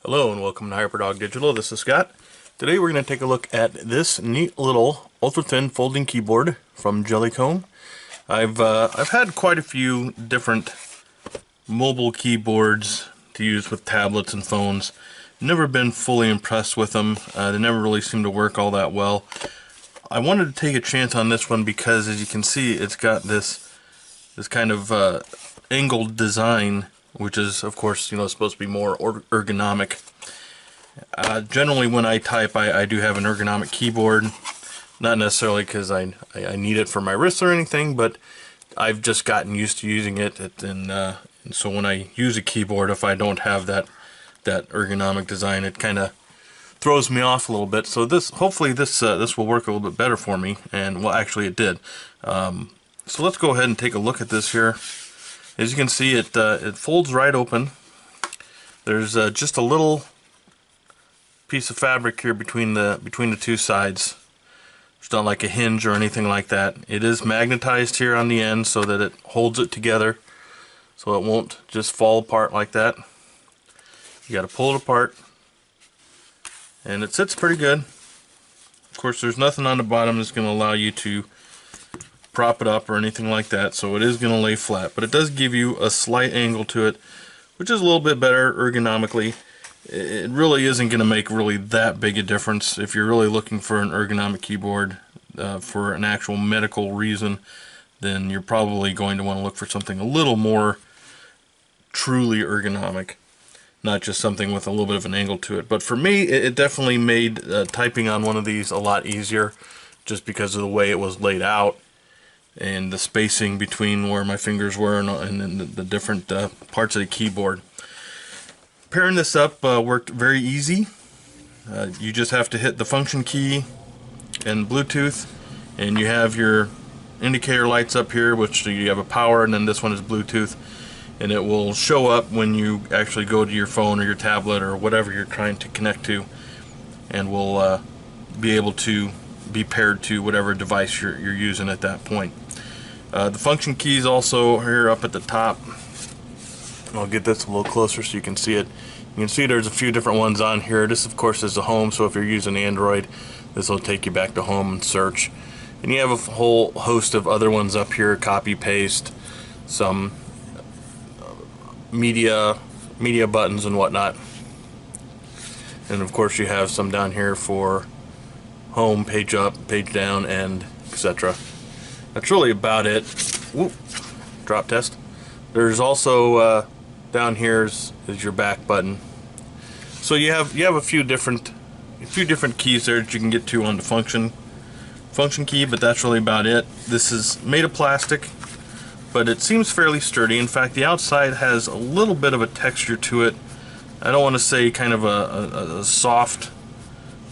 Hello and welcome to HyperDog Digital. This is Scott. Today we're going to take a look at this neat little ultra-thin folding keyboard from Jellycomb. I've had quite a few different mobile keyboards to use with tablets and phones. Never been fully impressed with them. They never really seem to work all that well. I wanted to take a chance on this one because, as you can see, it's got this kind of angled design, which is, of course, supposed to be more ergonomic. Generally, when I type, I do have an ergonomic keyboard. Not necessarily because I need it for my wrists or anything, but I've just gotten used to using it. And so when I use a keyboard, if I don't have that ergonomic design, it kind of throws me off a little bit. So hopefully this will work a little bit better for me. And well, actually, it did. So let's go ahead and take a look at this here. As you can see, it folds right open. There's just a little piece of fabric here between the two sides. It's not like a hinge or anything like that. It is magnetized here on the end so that it holds it together, so it won't just fall apart like that. You got to pull it apart, and it sits pretty good. Of course, there's nothing on the bottom that's going to allow you to prop it up or anything like that, so it is going to lay flat, but it does give you a slight angle to it, which is a little bit better ergonomically. It really isn't going to make really that big a difference if you're really looking for an ergonomic keyboard for an actual medical reason. Then you're probably going to want to look for something a little more truly ergonomic, not just something with a little bit of an angle to it. But for me, it definitely made typing on one of these a lot easier, just because of the way it was laid out and the spacing between where my fingers were and the different parts of the keyboard. Pairing this up worked very easy. You just have to hit the function key and Bluetooth, and you have your indicator lights up here, which you have a power, and then this one is Bluetooth, and it will show up when you actually go to your phone or your tablet or whatever you're trying to connect to, and will be able to be paired to whatever device you're using at that point. The function keys also here up at the top. I'll get this a little closer so you can see it. You can see there's a few different ones on here. This, of course, is the home, so if you're using Android, this will take you back to home and search. And you have a whole host of other ones up here, copy, paste, some media buttons and whatnot. And of course you have some down here for home, page up, page down, and etc. That's really about it. Whoop, drop test. There's also down here is your back button. So you have a few different keys there that you can get to on the function key, but that's really about it. This is made of plastic, but it seems fairly sturdy. In fact, the outside has a little bit of a texture to it. I don't want to say kind of a soft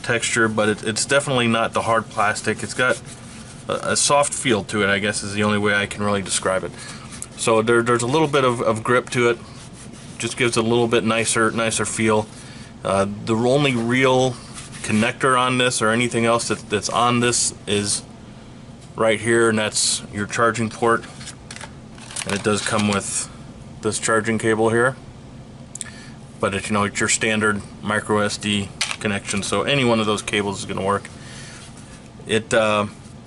texture, but it's definitely not the hard plastic. It's got a soft feel to it, I guess, is the only way I can really describe it. So there's a little bit of grip to it. Just gives it a little bit nicer feel. The only real connector on this or anything else that's on this is right here, and that's your charging port. And it does come with this charging cable here. But it's your standard micro SD connection, so any one of those cables is going to work.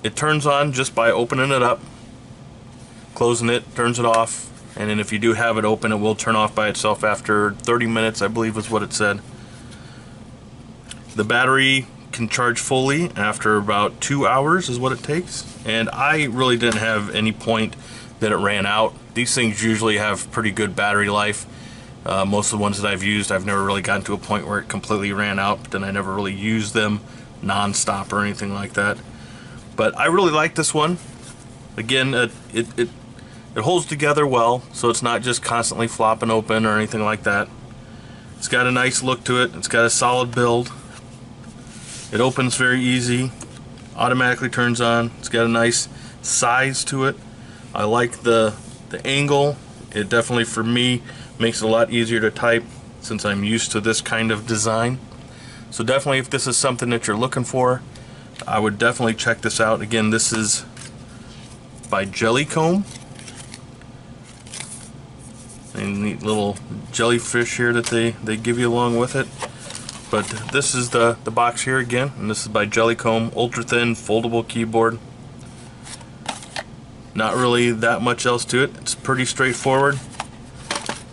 It turns on just by opening it up, closing it, turns it off, and then if you do have it open, it will turn off by itself after 30 minutes, I believe is what it said. The battery can charge fully after about 2 hours is what it takes, and I really didn't have any point that it ran out. These things usually have pretty good battery life. Most of the ones that I've used, I've never really gotten to a point where it completely ran out, but then I never really used them non-stop or anything like that. But I really like this one. Again, it holds together well, so it's not just constantly flopping open or anything like that. It's got a nice look to it. It's got a solid build. It opens very easy, automatically turns on. It's got a nice size to it. I like the angle. It definitely, for me, makes it a lot easier to type since I'm used to this kind of design. So definitely, if this is something that you're looking for, I would definitely check this out. Again, this is by Jellycomb. And neat little jellyfish here that they give you along with it. But this is the box here again, and this is by Jellycomb, ultra thin foldable keyboard. Not really that much else to it. It's pretty straightforward.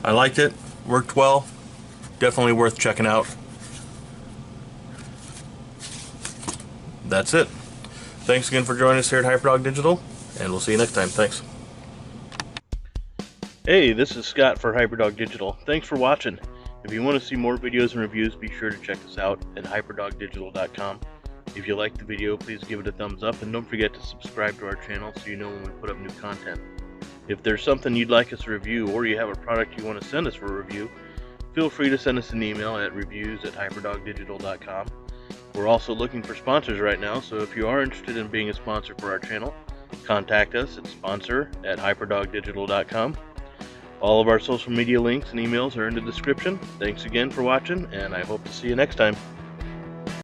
I liked it, worked well, definitely worth checking out. That's it. Thanks again for joining us here at Hyperdog Digital, and we'll see you next time. Thanks. Hey, this is Scott for Hyperdog Digital. Thanks for watching. If you want to see more videos and reviews, be sure to check us out at hyperdogdigital.com. If you liked the video, please give it a thumbs up, and don't forget to subscribe to our channel so you know when we put up new content. If there's something you'd like us to review, or you have a product you want to send us for a review, feel free to send us an email at reviews@hyperdogdigital.com. We're also looking for sponsors right now, so if you are interested in being a sponsor for our channel, contact us at sponsor@hyperdogdigital.com. All of our social media links and emails are in the description. Thanks again for watching, and I hope to see you next time.